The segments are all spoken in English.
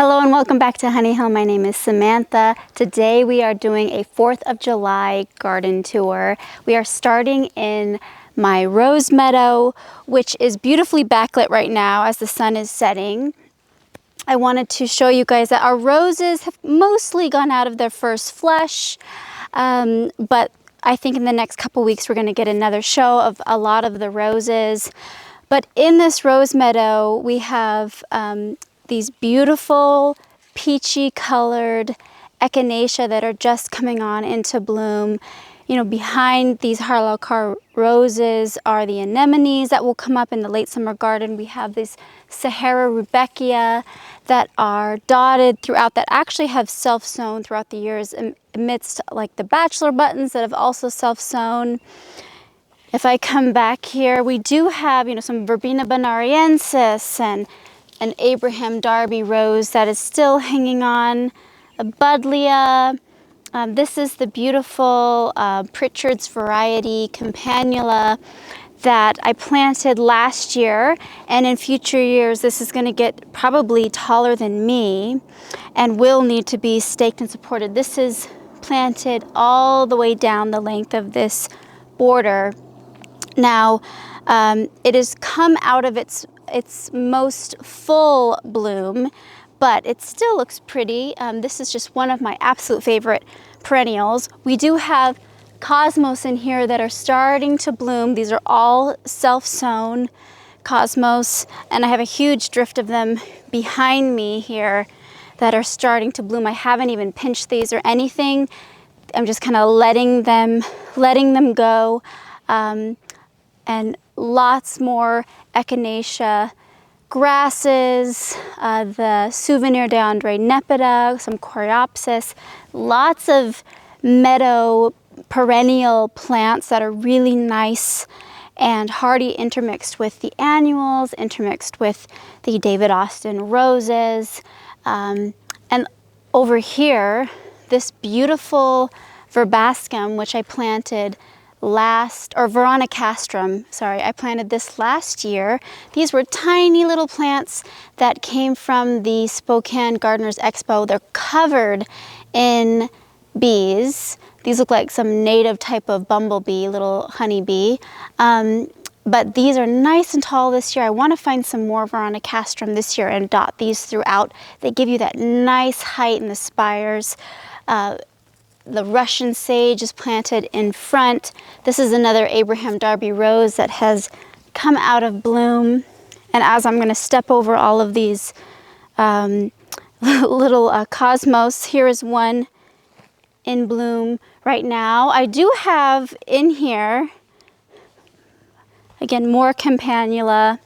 Hello and welcome back to Honey Hill. My name is Samantha. Today we are doing a 4th of July garden tour. We are starting in my rose meadow, which is beautifully backlit right now as the sun is setting. I wanted to show you guys that our roses have mostly gone out of their first flush, but I think in the next couple weeks we're going to get another show of a lot of the roses. But in this rose meadow we have these beautiful peachy colored echinacea that are just coming on into bloom. You know, behind these Harlow-Carr roses are the anemones that will come up in the late summer garden. We have these Sahara rudbeckia that are dotted throughout, that actually have self-sown throughout the years amidst like the bachelor buttons that have also self-sown. If I come back here, we do have, you know, some Verbena bonariensis and an Abraham Darby rose that is still hanging on, a buddleia. This is the beautiful Pritchard's variety campanula that I planted last year, and in future years this is going to get probably taller than me and will need to be staked and supported. This is planted all the way down the length of this border. Now, it has come out of its most full bloom, but it still looks pretty. This is just one of my absolute favorite perennials. We do have cosmos in here that are starting to bloom. These are all self-sown cosmos, and I have a huge drift of them behind me here that are starting to bloom. I haven't even pinched these or anything. I'm just kind of letting them go. And lots more echinacea grasses, the Souvenir de André Nepeta, some Coreopsis, lots of meadow perennial plants that are really nice and hardy, intermixed with the annuals, intermixed with the David Austin roses. And over here, this beautiful verbascum, which I planted Veronicastrum, sorry, I planted this last year. These were tiny little plants that came from the Spokane Gardeners Expo. They're covered in bees. These look like some native type of bumblebee, little honeybee. But these are nice and tall this year. I want to find some more Veronicastrum this year and dot these throughout. They give you that nice height in the spires. The Russian sage is planted in front. This is another Abraham Darby rose that has come out of bloom. And as I'm going to step over all of these little cosmos, here is one in bloom right now. I do have in here, again, more campanula.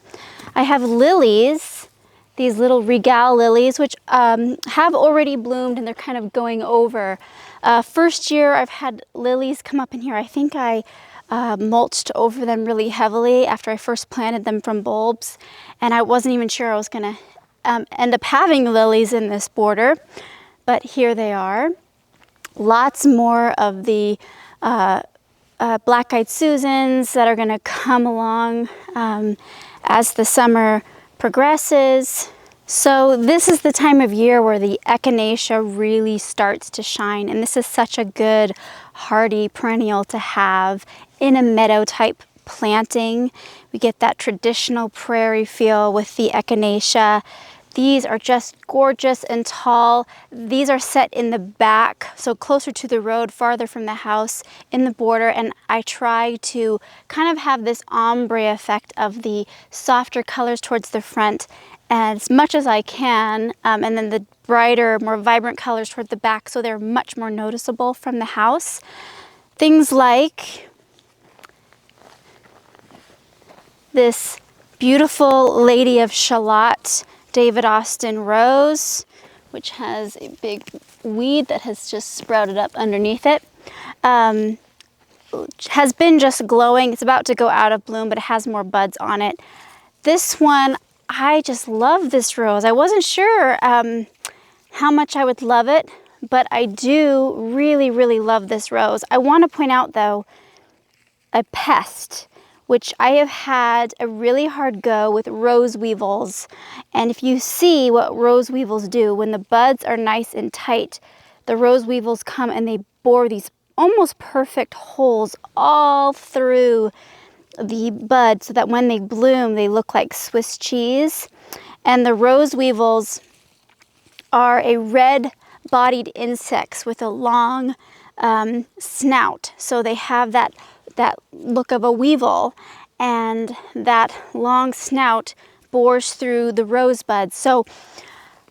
I have lilies, these little Regal lilies, which have already bloomed and they're kind of going over. First year I've had lilies come up in here. I think I mulched over them really heavily after I first planted them from bulbs, and I wasn't even sure I was going to end up having lilies in this border, but here they are. Lots more of the black-eyed Susans that are going to come along as the summer progresses. So this is the time of year where the echinacea really starts to shine, and this is such a good hardy perennial to have in a meadow type planting. We get that traditional prairie feel with the echinacea. These are just gorgeous and tall. These are set in the back, so closer to the road, farther from the house, in the border, and I try to kind of have this ombre effect of the softer colors towards the front as much as I can, and then the brighter, more vibrant colors toward the back, so they're much more noticeable from the house. Things like this beautiful Lady of Shalott David Austin rose, which has a big weed that has just sprouted up underneath it. Has been just glowing. It's about to go out of bloom, but it has more buds on it. This one, I just love this rose. I wasn't sure how much I would love it, but I do really, really love this rose. I want to point out though, a pest which I have had a really hard go with rose weevils. And if you see what rose weevils do, when the buds are nice and tight, the rose weevils come and they bore these almost perfect holes all through the bud so that when they bloom, they look like Swiss cheese. And the rose weevils are a red-bodied insects with a long snout. So they have that look of a weevil, and that long snout bores through the rosebuds. So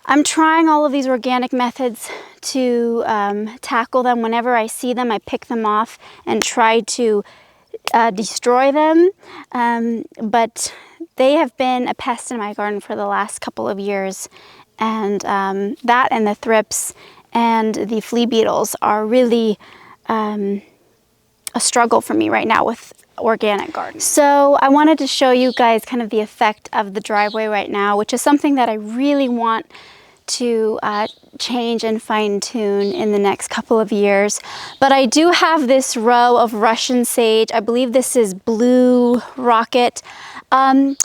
I'm trying all of these organic methods to tackle them. Whenever I see them, I pick them off and try to destroy them. But they have been a pest in my garden for the last couple of years. And that and the thrips and the flea beetles are really a struggle for me right now with organic garden. So I wanted to show you guys kind of the effect of the driveway right now, which is something that I really want to change and fine-tune in the next couple of years. But I do have this row of Russian sage. I believe this is Blue Rocket. And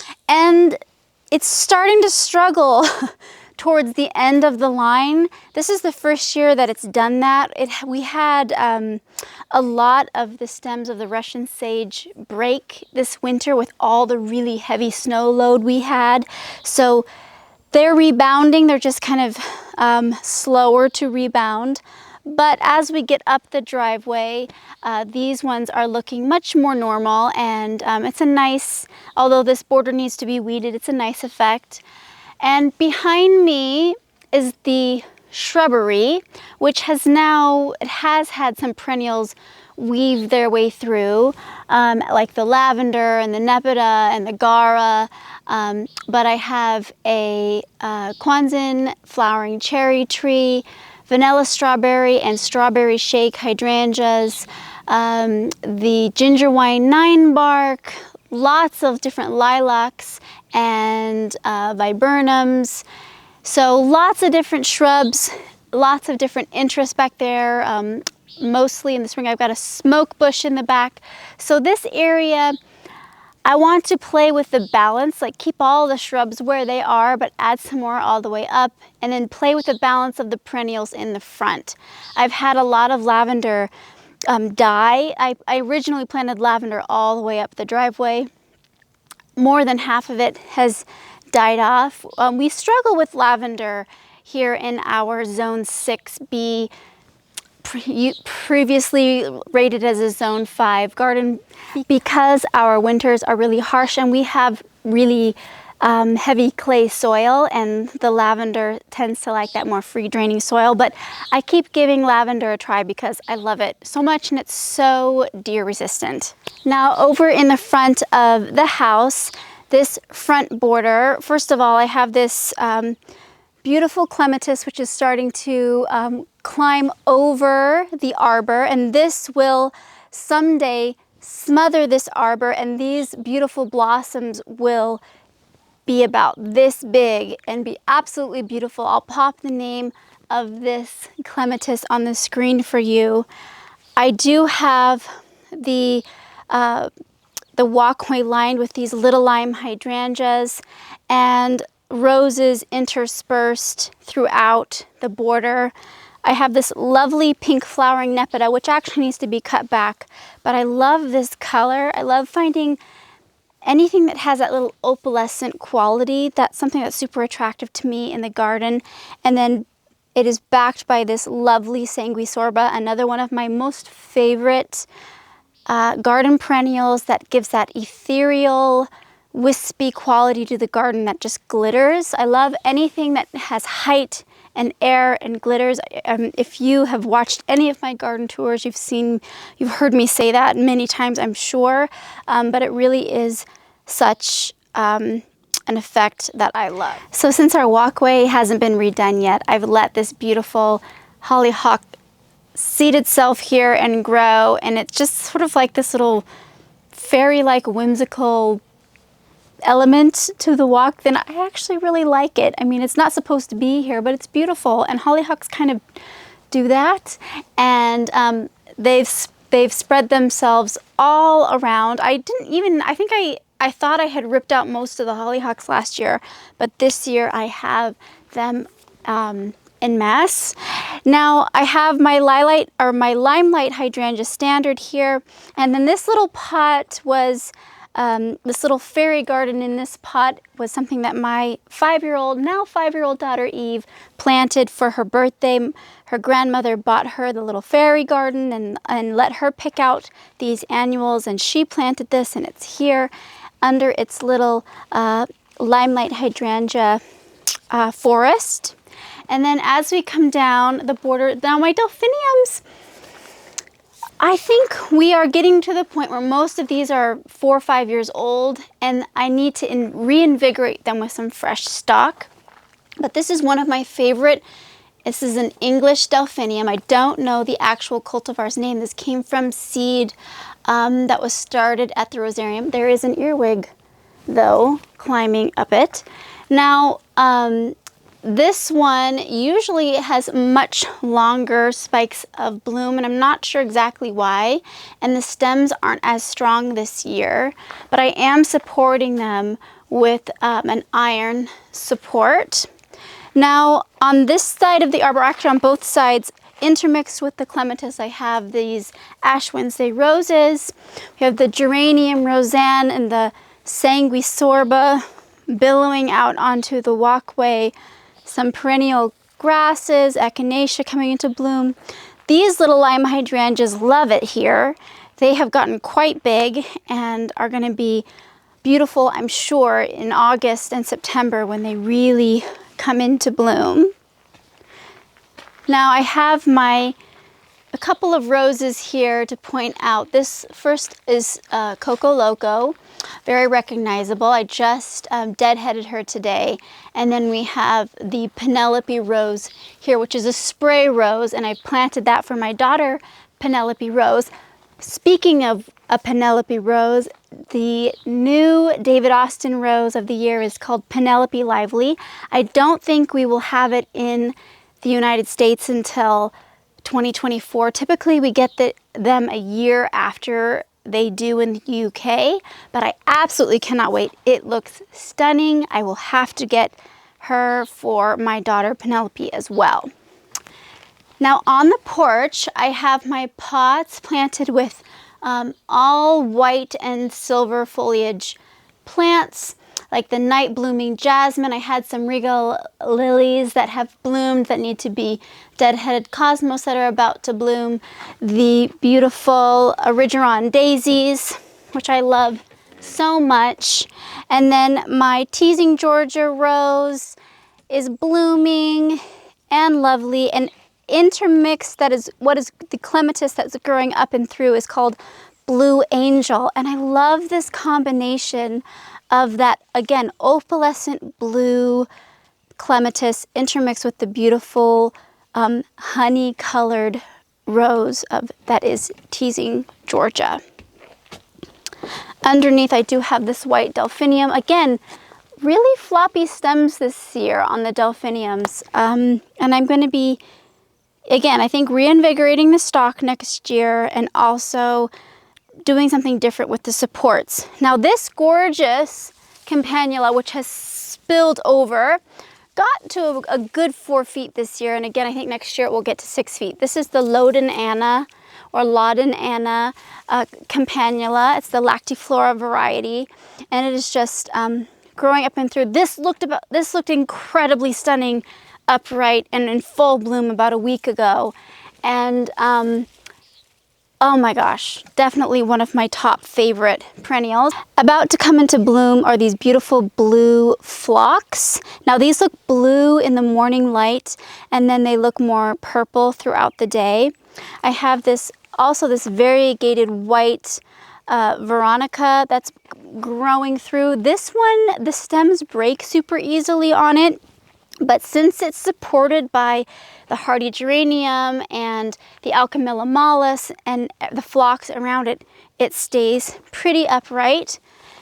it's starting to struggle towards the end of the line. This is the first year that it's done that. We had a lot of the stems of the Russian sage break this winter with all the really heavy snow load we had. So they're rebounding. They're just kind of slower to rebound. But as we get up the driveway, these ones are looking much more normal, and it's a nice, although this border needs to be weeded, it's a nice effect. And behind me is the shrubbery, which has had some perennials weave their way through, like the lavender and the nepeta and the gara. But I have a Kwanzan flowering cherry tree, vanilla strawberry and strawberry shake hydrangeas, the ginger wine 9-bark, lots of different lilacs and viburnums. So lots of different shrubs, lots of different interests back there. Mostly in the spring, I've got a smoke bush in the back. So this area, I want to play with the balance, like keep all the shrubs where they are, but add some more all the way up, and then play with the balance of the perennials in the front. I've had a lot of lavender die. I originally planted lavender all the way up the driveway. More than half of it has died off. We struggle with lavender here in our Zone 6B, previously rated as a Zone 5 garden, because our winters are really harsh and we have really heavy clay soil, and the lavender tends to like that more free draining soil. But I keep giving lavender a try because I love it so much and it's so deer resistant. Now over in the front of the house, this front border, first of all, I have this beautiful clematis which is starting to climb over the arbor, and this will someday smother this arbor, and these beautiful blossoms will be about this big and be absolutely beautiful. I'll pop the name of this clematis on the screen for you. I do have the walkway lined with these little lime hydrangeas and roses interspersed throughout the border. I have this lovely pink flowering nepeta, which actually needs to be cut back, but I love this color. I love finding anything that has that little opalescent quality. That's something that's super attractive to me in the garden. And then it is backed by this lovely sanguisorba, another one of my most favorite garden perennials that gives that ethereal, wispy quality to the garden that just glitters. I love anything that has height and air and glitters. If you have watched any of my garden tours, you've heard me say that many times, I'm sure. But it really is such an effect that I love. So since our walkway hasn't been redone yet, I've let this beautiful hollyhock seed itself here and grow, and it's just sort of like this little fairy-like whimsical element to the walk. Then I actually really like it. I mean, it's not supposed to be here, but it's beautiful, and hollyhocks kind of do that. And they've They've spread themselves all around. I think I thought I had ripped out most of the hollyhocks last year, but this year I have them en masse. Now I have my limelight hydrangea standard here, and then this little pot was this little fairy garden in this pot was something that my now 5-year-old daughter Eve planted for her birthday. Her grandmother bought her the little fairy garden and let her pick out these annuals, and she planted this, and it's here under its little limelight hydrangea forest. And then as we come down the border, now my delphiniums, I think we are getting to the point where most of these are 4 or 5 years old, and I need to reinvigorate them with some fresh stock. But this is one of my favorite. This is an English delphinium. I don't know the actual cultivar's name. This came from seed that was started at the rosarium. There is an earwig, though, climbing up it. Now, this one usually has much longer spikes of bloom, and I'm not sure exactly why, and the stems aren't as strong this year, but I am supporting them with an iron support. Now on this side of the arbor, actually on both sides, intermixed with the clematis, I have these Ash Wednesday roses. We have the geranium roseanne and the sanguisorba billowing out onto the walkway. Some perennial grasses, echinacea coming into bloom. These little lime hydrangeas love it here. They have gotten quite big and are going to be beautiful, I'm sure, in August and September when they really come into bloom. Now I have a couple of roses here to point out. This first is Coco Loco, very recognizable. I just deadheaded her today. And then we have the Penelope rose here, which is a spray rose, and I planted that for my daughter, Penelope Rose. Speaking of a Penelope rose, the new David Austin rose of the year is called Penelope Lively. I don't think we will have it in the United States until 2024. Typically we get them a year after they do in the UK, but I absolutely cannot wait. It looks stunning. I will have to get her for my daughter Penelope as well. Now on the porch, I have my pots planted with all white and silver foliage plants, like the night blooming jasmine. I had some regal lilies that have bloomed that need to be deadheaded, cosmos that are about to bloom, the beautiful erigeron daisies, which I love so much, and then my teasing Georgia rose is blooming and lovely, and intermixed, that is what is the clematis that's growing up and through, is called Blue Angel. And I love this combination of that, again, opalescent blue clematis intermixed with the beautiful honey colored rose that is teasing Georgia. Underneath I do have this white delphinium. Again, really floppy stems this year on the delphiniums, and I'm going to be, again, I think reinvigorating the stalk next year and also doing something different with the supports. Now this gorgeous campanula, which has spilled over, got to a good 4 feet this year, and again I think next year it will get to 6 feet. This is the Loden Anna or Loden Anna campanula. It's the lactiflora variety, and it is just growing up and through. This looked incredibly stunning upright and in full bloom about a week ago, and oh my gosh, definitely one of my top favorite perennials. About to come into bloom are these beautiful blue phlox. Now these look blue in the morning light, and then they look more purple throughout the day. I have this variegated white Veronica that's growing through. This one, the stems break super easily on it, but since it's supported by the hardy geranium and the Alchemilla mollis and the phlox around it, it stays pretty upright.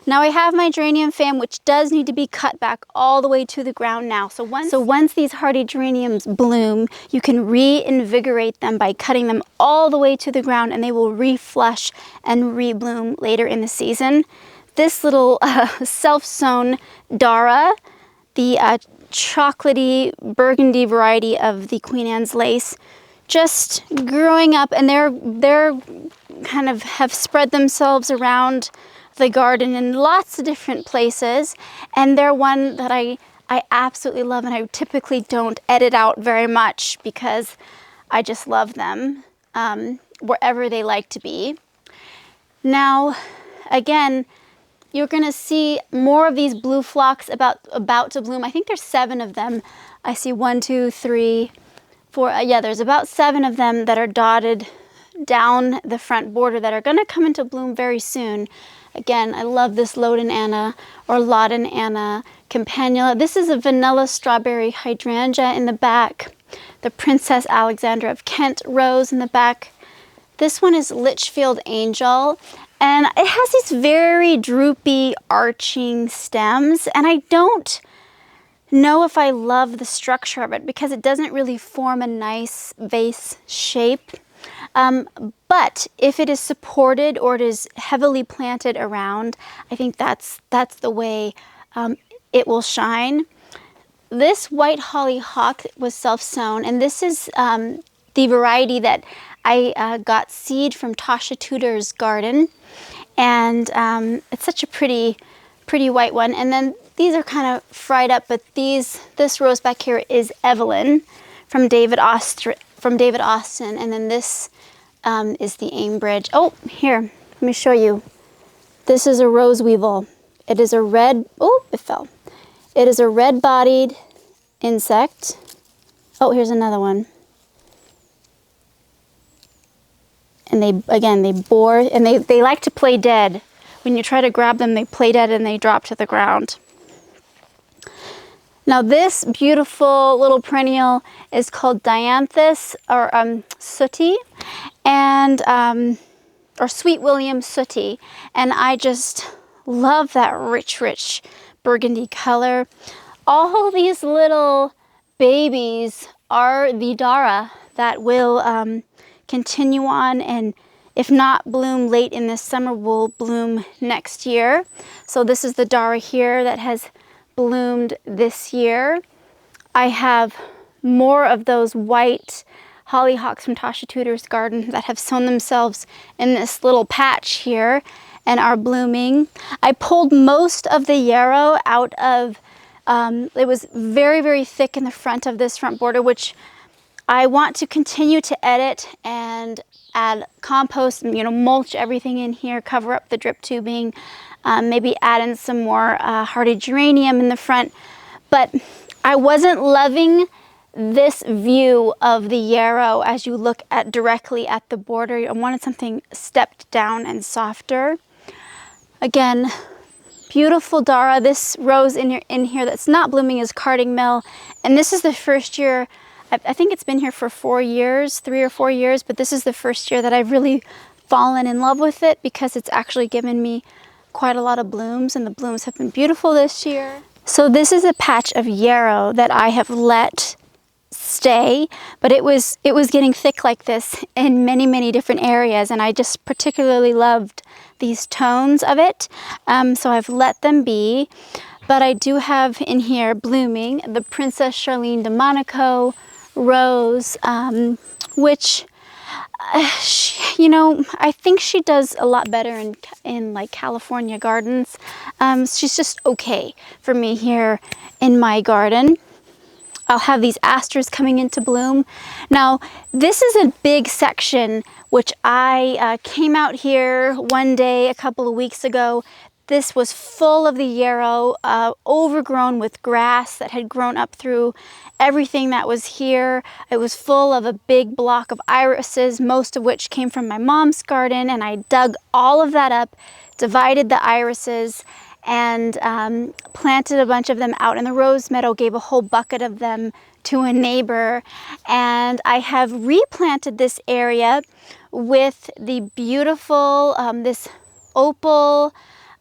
Now I have my geranium fan, which does need to be cut back all the way to the ground now. So once these hardy geraniums bloom, you can reinvigorate them by cutting them all the way to the ground, and they will reflush and rebloom later in the season. This little self-sown Dara, the chocolatey burgundy variety of the Queen Anne's lace, just growing up, and they're kind of have spread themselves around the garden in lots of different places, and they're one that I absolutely love, and I typically don't edit out very much because I just love them wherever they like to be. Now, again, you're gonna see more of these blue phlox about to bloom. I think there's 7 of them. I see 1, 2, 3, 4. Yeah, there's about 7 of them that are dotted down the front border that are gonna come into bloom very soon. Again, I love this Loden or Loden Anna campanula. This is a vanilla strawberry hydrangea in the back. The Princess Alexandra of Kent rose in the back. This one is Litchfield Angel, and it has these very droopy arching stems, and I don't know if I love the structure of it because it doesn't really form a nice vase shape. But if it is supported or it is heavily planted around, I think that's the way it will shine. This white hollyhock was self-sown, and this is the variety that I got seed from Tasha Tudor's garden, and it's such a pretty white one. And then these are kind of fried up, but this rose back here is Evelyn from David Austin, and then this is the Aimbridge. Oh, here, let me show you. This is a rose weevil. It is a red, oh, it fell. It is a red-bodied insect. Oh, here's another one. And they bore, and they like to play dead. When you try to grab them, they play dead and they drop to the ground. Now this beautiful little perennial is called Dianthus, or sooty, and or Sweet William sooty, and I just love that rich burgundy color. All these little babies are the Dara that will continue on, and if not bloom late in this summer, will bloom next year. So this is the Dara here that has bloomed this year. I have more of those white hollyhocks from Tasha Tudor's garden that have sown themselves in this little patch here and are blooming. I pulled most of the yarrow out of, it was very thick in the front of this front border, which I want to continue to edit and add compost, mulch everything in here, cover up the drip tubing, maybe add in some more hardy geranium in the front. But I wasn't loving this view of the yarrow as you look at directly at the border. I wanted something stepped down and softer. Again, beautiful Dara. This rose in here that's not blooming is Carding Mill, and this is the first year. I think it's been here for 4 years, 3 or 4 years, but this is the first year that I've really fallen in love with it because it's actually given me quite a lot of blooms, and the blooms have been beautiful this year. So this is a patch of yarrow that I have let stay, but it was getting thick like this in many different areas, and I just particularly loved these tones of it, so I've let them be. But I do have in here blooming the Princess Charlene de Monaco rose, which I think she does a lot better in like California gardens. She's just okay for me here in my garden. I'll have these asters coming into bloom. Now, this is a big section which I came out here one day a couple of weeks ago. This was full of the yarrow, overgrown with grass that had grown up through everything that was here. It was full of a big block of irises, most of which came from my mom's garden, and I dug all of that up, divided the irises, and planted a bunch of them out in the rose meadow, gave a whole bucket of them to a neighbor. And I have replanted this area with the beautiful, this opal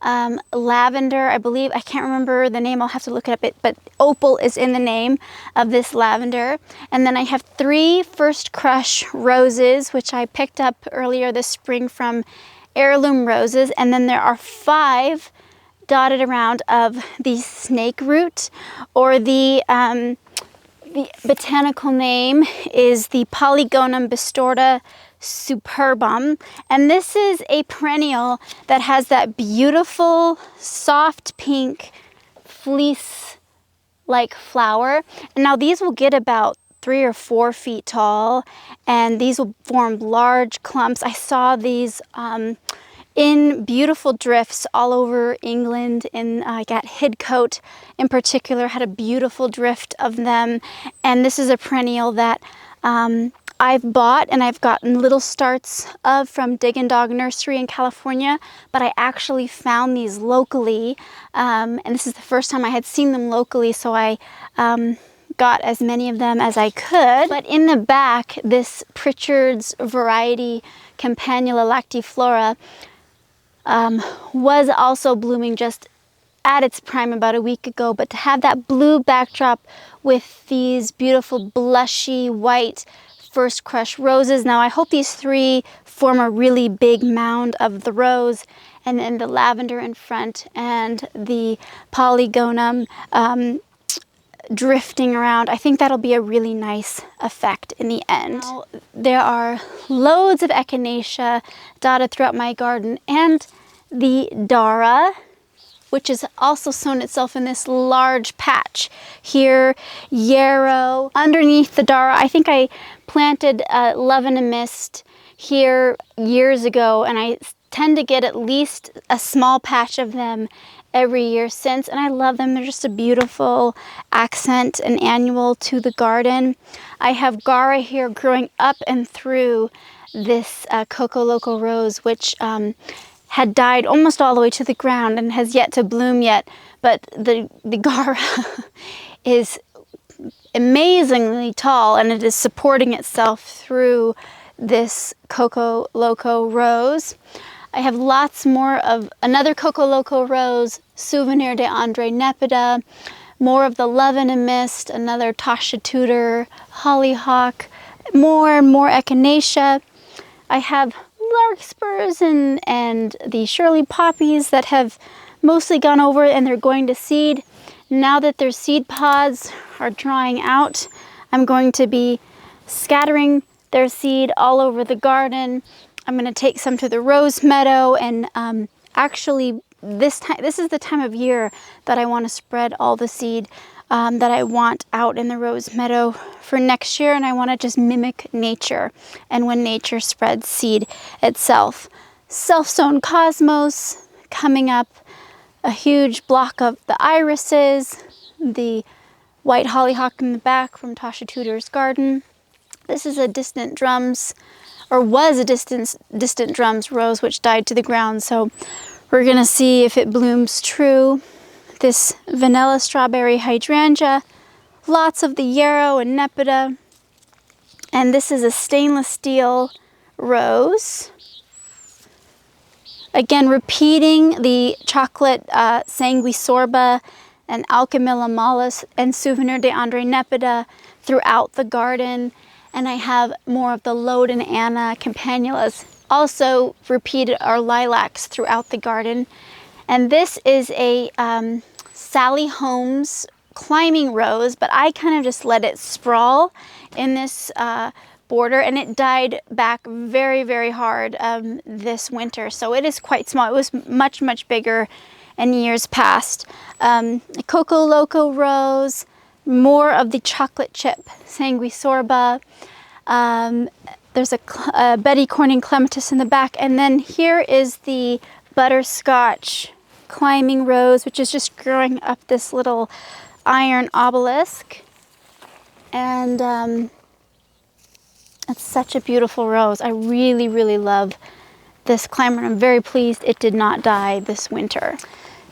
lavender, I believe, I can't remember the name, I'll have to look it up, but opal is in the name of this lavender. And then I have 3 First Crush roses, which I picked up earlier this spring from Heirloom Roses. And then there are 5 dotted around of the snake root, or the botanical name is the Polygonum bistorta superbum, and this is a perennial that has that beautiful soft pink fleece-like flower. And now these will get about 3 or 4 feet tall, and these will form large clumps. I saw these in beautiful drifts all over England, and like at Hidcote in particular had a beautiful drift of them. And this is a perennial that I've bought and I've gotten little starts of from Dig and Dog Nursery in California, but I actually found these locally, and this is the first time I had seen them locally, so I got as many of them as I could. But in the back, this Pritchard's variety Campanula lactiflora was also blooming just at its prime about a week ago, but to have that blue backdrop with these beautiful blushy white First Crush roses. Now I hope these 3 form a really big mound of the rose, and then the lavender in front and the Polygonum drifting around. I think that'll be a really nice effect in the end. Now, there are loads of echinacea dotted throughout my garden, and the Dara, which has also sown itself in this large patch here, yarrow. Underneath the Dara, I think I planted Love and a Mist here years ago, and I tend to get at least a small patch of them every year since, and I love them. They're just a beautiful accent and annual to the garden. I have Gara here growing up and through this Coco Loco rose, which had died almost all the way to the ground and has yet to bloom yet, but the Gara is amazingly tall, and it is supporting itself through this Coco Loco rose. I have lots more of another Coco Loco rose, Souvenir de Andre Nepeta, more of the Love and a Mist, another Tasha Tudor, hollyhock, more and more echinacea. I have larkspurs and the Shirley poppies that have mostly gone over and they're going to seed. Now that their seed pods are drying out, I'm going to be scattering their seed all over the garden. I'm going to take some to the rose meadow, and actually this is the time of year that I want to spread all the seed that I want out in the rose meadow for next year, and I want to just mimic nature, and when nature spreads seed itself. Self-sown cosmos coming up, a huge block of the irises, the white hollyhock in the back from Tasha Tudor's garden. This is a Distant Drums, or was a Distant Drums rose, which died to the ground, so we're gonna see if it blooms true. This vanilla strawberry hydrangea, lots of the yarrow and nepeta, and this is a stainless steel rose. Again, repeating the chocolate sanguisorba and Alchemilla mollis and Souvenir de Andre Nepeta throughout the garden. And I have more of the Lode and Anna campanulas also repeated, our lilacs throughout the garden. And this is a Sally Holmes climbing rose, but I kind of just let it sprawl in this border, and it died back very, very hard this winter. So it is quite small. It was much, much bigger in years past. Coco Loco rose, more of the chocolate chip sanguisorba. There's a Betty Corning clematis in the back, and then here is the butterscotch climbing rose, which is just growing up this little iron obelisk. And it's such a beautiful rose. I really, really love this climber, and I'm very pleased it did not die this winter.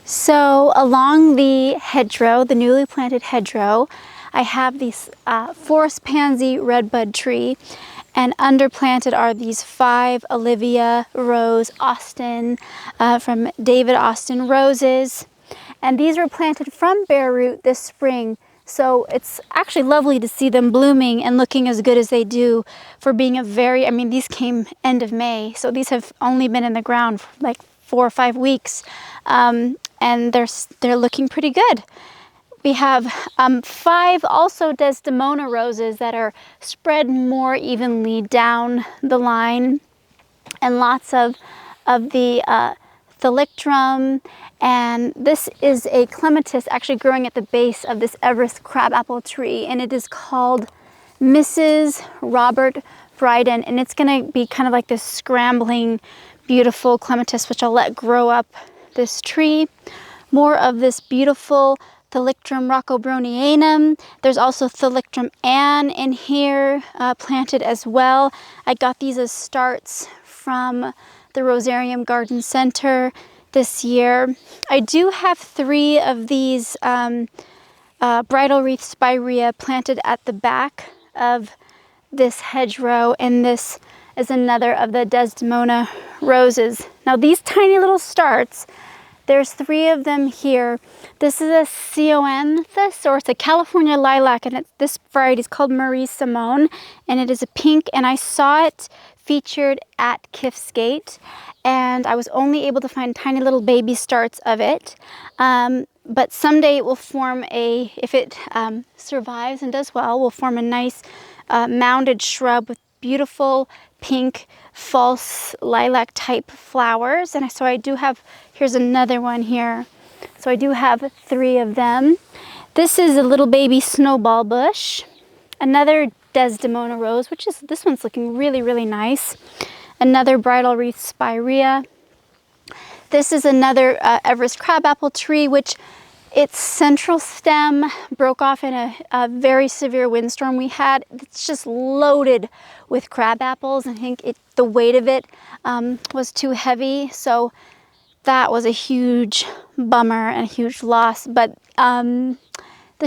So along the hedgerow, the newly planted hedgerow, I have this forest pansy redbud tree, And underplanted are these 5 Olivia Rose Austin from David Austin Roses. And these were planted from bare root this spring. So it's actually lovely to see them blooming and looking as good as they do for being a very, I mean, these came end of May. So these have only been in the ground for like 4 or 5 weeks. And they're looking pretty good. We have 5 also Desdemona roses that are spread more evenly down the line, and lots of the thalictrum. And this is a clematis actually growing at the base of this Everest crabapple tree, and it is called Mrs. Robert Bryden, and it's going to be kind of like this scrambling, beautiful clematis, which I'll let grow up this tree. More of this beautiful Thalictrum roccobronianum. There's also Thalictrum Ann in here, planted as well. I got these as starts from the Rosarium Garden Center this year. I do have 3 of these bridal wreath spirea planted at the back of this hedgerow, and this is another of the Desdemona roses. Now these tiny little starts, there's 3 of them here. This is a Ceoanthus, or it's a California lilac, and this variety is called Marie Simone, and it is a pink, and I saw it featured at Kifsgate, and I was only able to find tiny little baby starts of it. But someday it will form if it survives and does well, will form a nice mounded shrub with beautiful pink false lilac type flowers. And so I do have, here's another one here. So I do have 3 of them. This is a little baby snowball bush. Another Desdemona rose, which is, this one's looking really, really nice. Another bridal wreath spirea. This is another Everest crabapple tree, which its central stem broke off in a very severe windstorm we had. It's just loaded with crab apples. I think the weight of it was too heavy, so that was a huge bummer and a huge loss. But the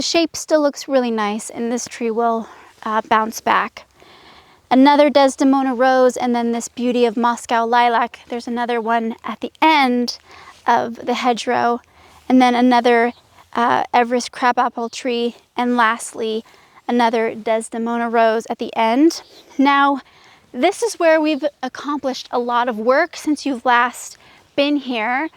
shape still looks really nice, and this tree will bounce back. Another Desdemona rose, and then this beauty of Moscow lilac. There's another one at the end of the hedgerow, and then another Everest crabapple tree, and lastly another Desdemona rose at the end. Now this is where we've accomplished a lot of work since you've last been here.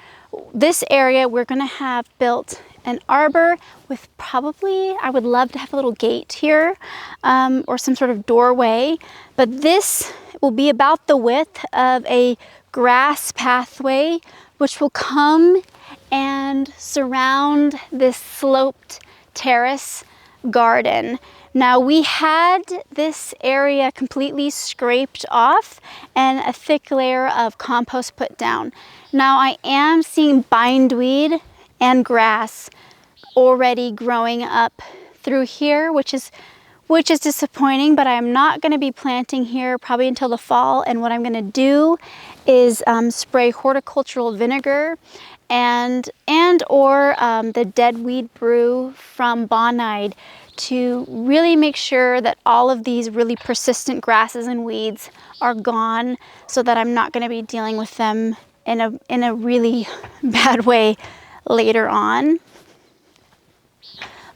This area we're going to have built an arbor with probably, I would love to have a little gate here or some sort of doorway, but this will be about the width of a grass pathway which will come and surround this sloped terrace garden. Now we had this area completely scraped off and a thick layer of compost put down. Now I am seeing bindweed and grass already growing up through here, which is disappointing, but I'm not going to be planting here probably until the fall. And what I'm going to do is spray horticultural vinegar and or the dead weed brew from Bonide to really make sure that all of these really persistent grasses and weeds are gone, so that I'm not going to be dealing with them in a really bad way later on.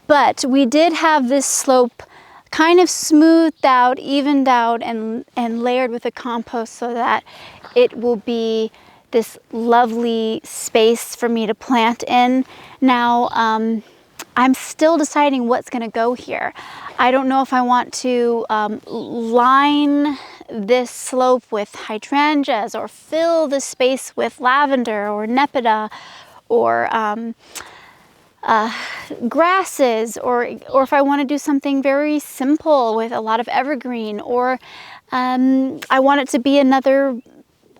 But we did have this slope kind of smoothed out, evened out, and layered with the compost, so that it will be this lovely space for me to plant in. Now I'm still deciding what's going to go here. I don't know if I want to line this slope with hydrangeas, or fill the space with lavender or nepeta, or grasses, or if I want to do something very simple with a lot of evergreen, or I want it to be another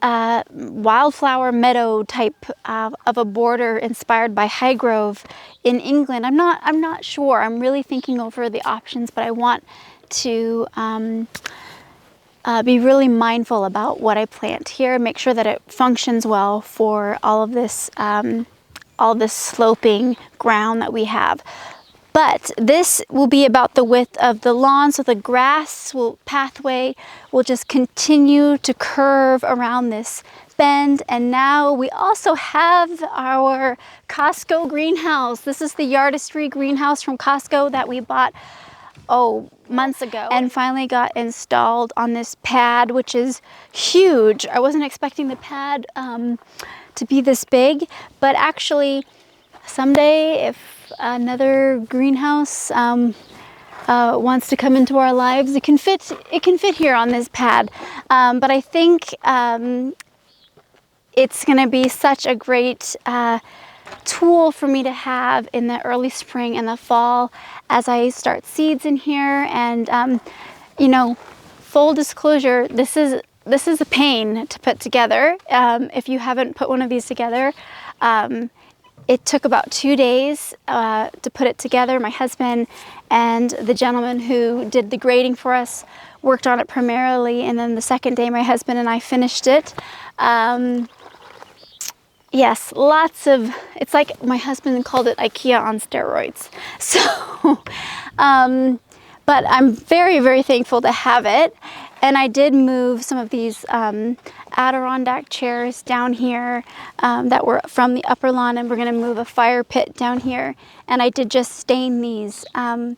wildflower meadow type of a border inspired by Highgrove in England. I'm not sure. I'm really thinking over the options, but I want to be really mindful about what I plant here, make sure that it functions well for all of this sloping ground that we have. But this will be about the width of the lawn, so the pathway will just continue to curve around this bend. And now we also have our Costco greenhouse. This is the Yardistry greenhouse from Costco that we bought months ago and finally got installed on this pad, which is huge. I wasn't expecting the pad to be this big, but actually someday if another greenhouse wants to come into our lives, it can fit here on this pad. But I think it's going to be such a great tool for me to have in the early spring and the fall as I start seeds in here. And you know, full disclosure, this is a pain to put together. If you haven't put one of these together, it took about 2 days to put it together. My husband and the gentleman who did the grading for us worked on it primarily, and then the second day my husband and I finished it. Yes, it's like my husband called it IKEA on steroids. So, but I'm very, very thankful to have it. And I did move some of these Adirondack chairs down here that were from the upper lawn, and we're gonna move a fire pit down here. And I did just stain these in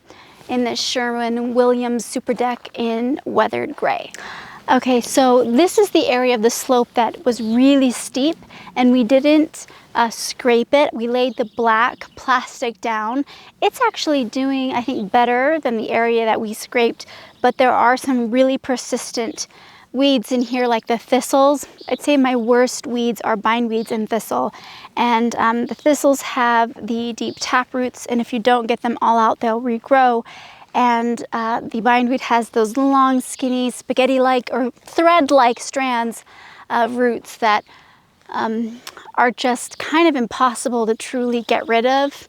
this Sherwin-Williams Super Deck in weathered gray. Okay, so this is the area of the slope that was really steep, and we didn't scrape it. We laid the black plastic down. It's actually doing, I think, better than the area that we scraped, but there are some really persistent weeds in here, like the thistles. I'd say my worst weeds are bindweeds and thistle. And the thistles have the deep tap roots, and if you don't get them all out, they'll regrow. And the bindweed has those long, skinny, spaghetti-like or thread-like strands of roots that are just kind of impossible to truly get rid of.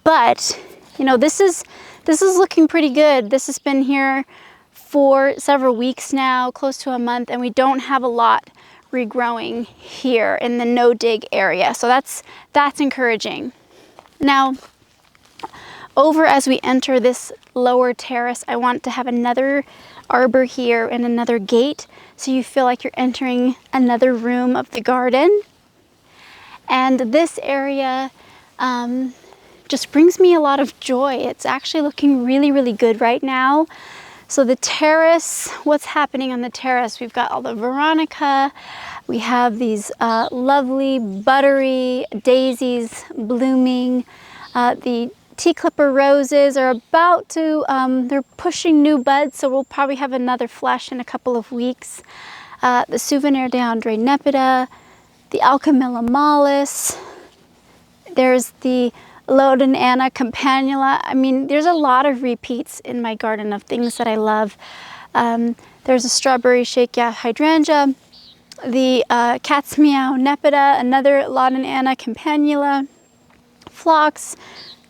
But, you know, this is looking pretty good. This has been here for several weeks now, close to a month, and we don't have a lot regrowing here in the no-dig area. So that's encouraging. Now, over as we enter this lower terrace, I want to have another arbor here and another gate, so you feel like you're entering another room of the garden. And this area just brings me a lot of joy. It's actually looking really, really good right now. So the terrace, what's happening on the terrace? We've got all the veronica. We have these lovely buttery daisies blooming. The tea clipper roses are about to, they're pushing new buds, so we'll probably have another flush in a couple of weeks. The Souvenir de Andre Nepeta, the Alchemilla mollis, there's the Loden Anna campanula. I mean, there's a lot of repeats in my garden of things that I love. There's a strawberry shakya hydrangea, the cat's meow nepeta, another Loden Anna campanula, phlox,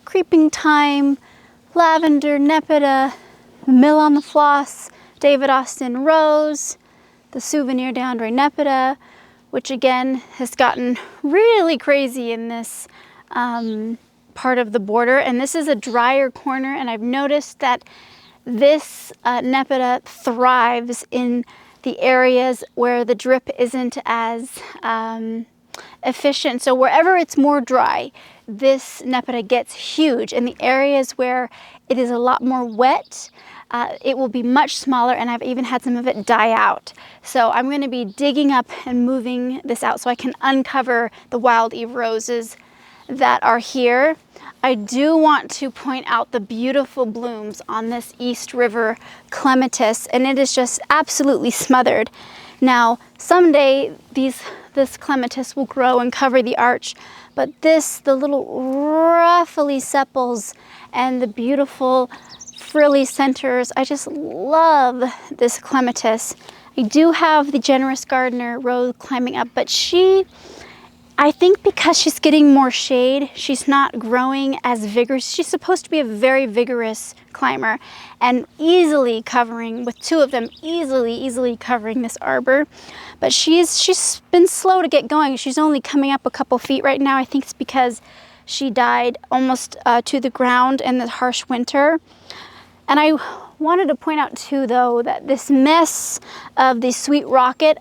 creeping thyme, lavender nepeta, mill on the floss, David Austin rose, the Souvenir de Andre Nepeta, which again has gotten really crazy in this part of the border. And this is a drier corner, and I've noticed that this Nepeta thrives in the areas where the drip isn't as efficient. So wherever it's more dry, this Nepeta gets huge. In the areas where it is a lot more wet, it will be much smaller, and I've even had some of it die out. So I'm going to be digging up and moving this out so I can uncover the wild Eve roses that are here. I do want to point out the beautiful blooms on this East River clematis, and it is just absolutely smothered. Now, someday this clematis will grow and cover the arch, but the little ruffly sepals and the beautiful frilly centers, I just love this clematis. I do have the Generous Gardener rose climbing up, but I think because she's getting more shade, she's not growing as vigorous. She's supposed to be a very vigorous climber and easily covering, with two of them, easily covering this arbor. But she's been slow to get going. She's only coming up a couple feet right now. I think it's because She died almost to the ground in the harsh winter. And I wanted to point out too, though, that this mess of the sweet rocket,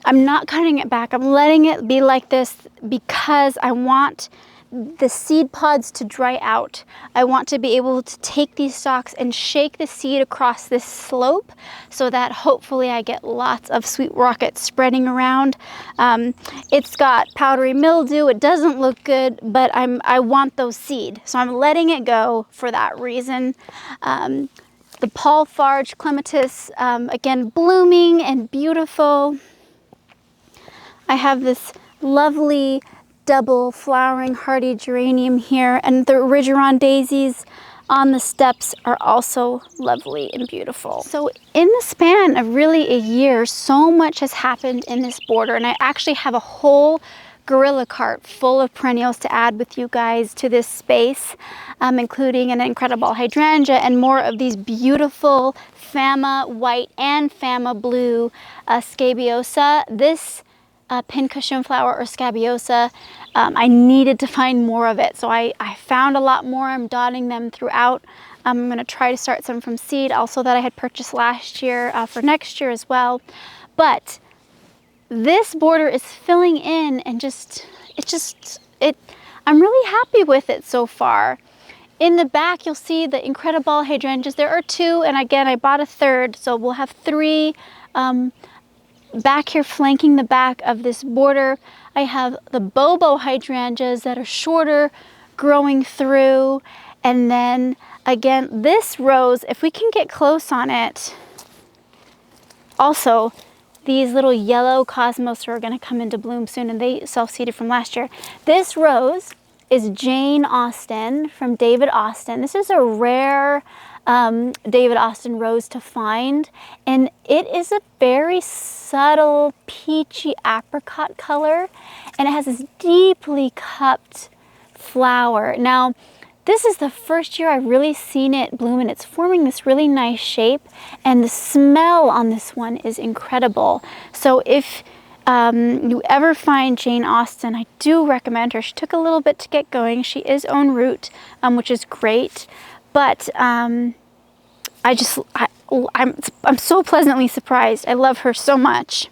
I'm not cutting it back. I'm letting it be like this because I want the seed pods to dry out. I want to be able to take these stalks and shake the seed across this slope so that hopefully I get lots of sweet rockets spreading around. It's got powdery mildew. It doesn't look good, but I want those seed. So I'm letting it go for that reason. The Paul Farge clematis, again, blooming and beautiful. I have this lovely double flowering hardy geranium here, and the Rigeron daisies on the steps are also lovely and beautiful. So in the span of really a year, so much has happened in this border, and I actually have a whole gorilla cart full of perennials to add with you guys to this space, including an incredible hydrangea and more of these beautiful Fama white and Fama blue scabiosa. This pincushion flower or scabiosa, I needed to find more of it, so I found a lot more. I'm dotting them throughout. I'm going to try to start some from seed, also that I had purchased last year for next year as well. But this border is filling in, and I'm really happy with it so far. In the back, you'll see the incredible hydrangeas. There are two, and again, I bought a third, so we'll have three back here flanking the back of this border. I have the bobo hydrangeas that are shorter growing through, and then again this rose, if we can get close on it, also these little yellow cosmos are going to come into bloom soon, and they self-seeded from last year. This rose is Jane Austen from David Austin. This is a rare David Austin rose to find, and it is a very subtle peachy apricot color, and it has this deeply cupped flower. Now this is the first year I've really seen it bloom, and it's forming this really nice shape, and the smell on this one is incredible. So if you ever find Jane Austen, I do recommend her. She took a little bit to get going. She is own root, which is great. But I'm so pleasantly surprised. I love her so much.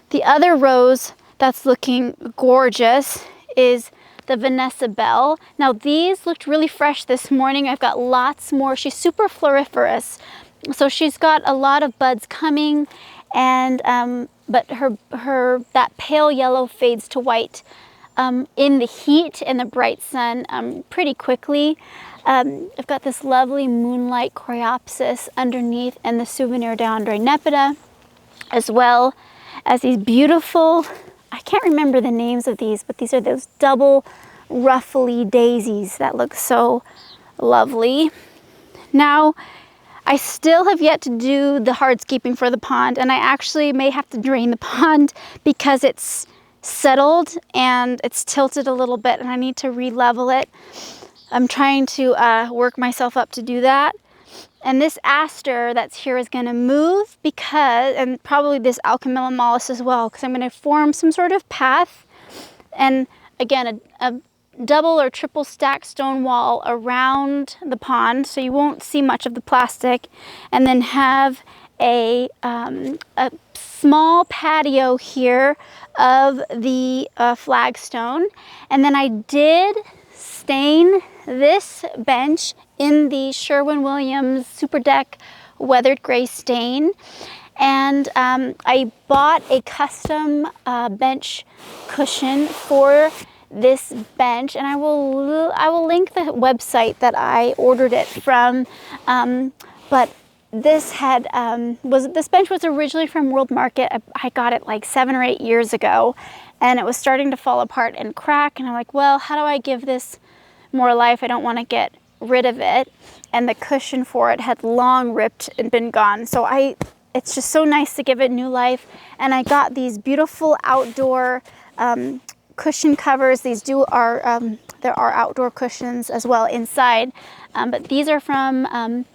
The other rose that's looking gorgeous is the Vanessa Bell. Now these looked really fresh this morning. I've got lots more. She's super floriferous, so she's got a lot of buds coming, and but that pale yellow fades to white in the heat and the bright sun pretty quickly. I've got this lovely moonlight coreopsis underneath, and the souvenir Deandre nepeta, as well as these beautiful, I can't remember the names of these, but these are those double ruffly daisies that look so lovely. Now, I still have yet to do the hardscaping for the pond, and I actually may have to drain the pond because it's settled and it's tilted a little bit, and I need to re-level it. I'm trying to work myself up to do that. And this aster that's here is going to move because, and probably this alchemilla mollis as well, because I'm going to form some sort of path. And again, a double or triple stack stone wall around the pond, so you won't see much of the plastic. And then have a small patio here of the flagstone. And then I did stain this bench in the Sherwin-Williams Super Deck weathered gray stain, and I bought a custom bench cushion for this bench, and I will link the website that I ordered it from. But this had this bench was originally from World Market. I got it like 7 or 8 years ago, and it was starting to fall apart and crack, and I'm like, well, how do I give this more life? I don't want to get rid of it. And the cushion for it had long ripped and been gone, so it's just so nice to give it new life. And I got these beautiful outdoor cushion covers. These there are outdoor cushions as well inside, but these are from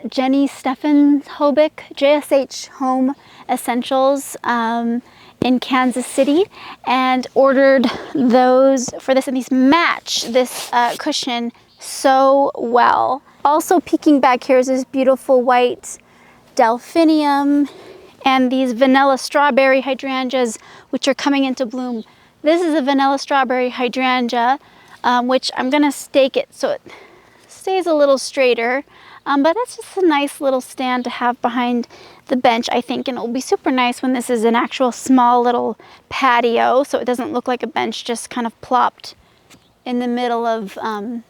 Jenny Steffen Hobick, JSH Home Essentials, in Kansas City and ordered those for this, and these match this cushion so well. Also peeking back here is this beautiful white delphinium and these vanilla strawberry hydrangeas, which are coming into bloom. This is a vanilla strawberry hydrangea, which I'm gonna stake it so it stays a little straighter. But that's just a nice little stand to have behind the bench, I think, and it'll be super nice when this is an actual small little patio, so it doesn't look like a bench just kind of plopped in the middle of the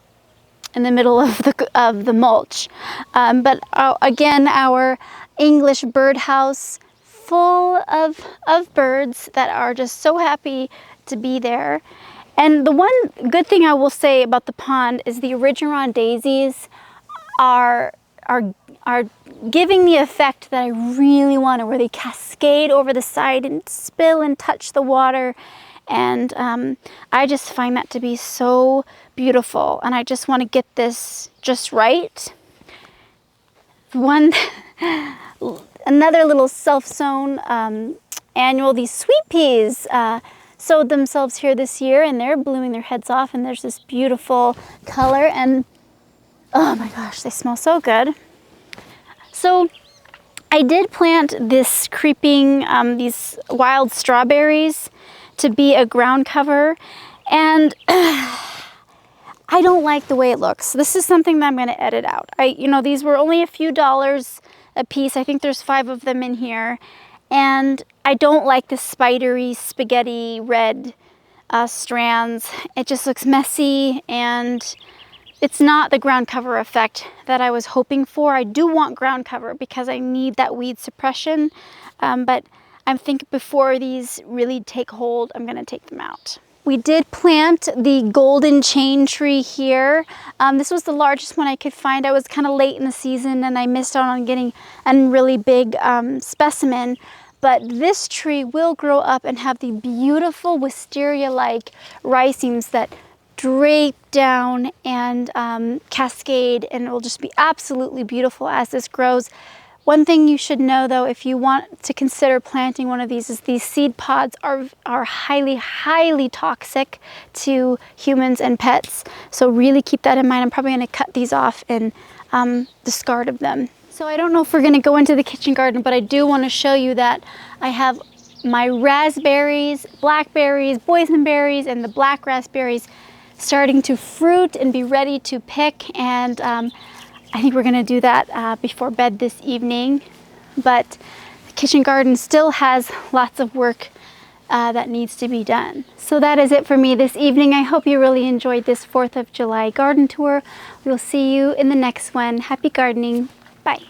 mulch. But again, our English birdhouse full of birds that are just so happy to be there. And the one good thing I will say about the pond is the Origeron daisies are giving the effect that I really wanted, where they cascade over the side and spill and touch the water. And I just find that to be so beautiful, and I just want to get this just right. Another little self-sown annual, these sweet peas sowed themselves here this year, and they're blooming their heads off, and there's this beautiful color, and oh my gosh, they smell so good. So I did plant this creeping, these wild strawberries to be a ground cover, and I don't like the way it looks. This is something that I'm going to edit out. These were only a few dollars a piece. I think there's 5 of them in here, and I don't like the spidery spaghetti red strands. It just looks messy, and it's not the ground cover effect that I was hoping for. I do want ground cover because I need that weed suppression, but I think before these really take hold, I'm gonna take them out. We did plant the golden chain tree here. This was the largest one I could find. I was kind of late in the season and I missed out on getting a really big specimen. But this tree will grow up and have the beautiful wisteria-like racemes that drape down and cascade, and it will just be absolutely beautiful as this grows. One thing you should know though, if you want to consider planting one of these, is these seed pods are highly, highly toxic to humans and pets. So really keep that in mind. I'm probably gonna cut these off and discard of them. So I don't know if we're gonna go into the kitchen garden, but I do wanna show you that I have my raspberries, blackberries, boysenberries, and the black raspberries starting to fruit and be ready to pick, and I think we're gonna do that before bed this evening. But the kitchen garden still has lots of work that needs to be done. So that is it for me this evening. I hope you really enjoyed this 4th of July garden tour. We will see you in the next one. Happy gardening. Bye.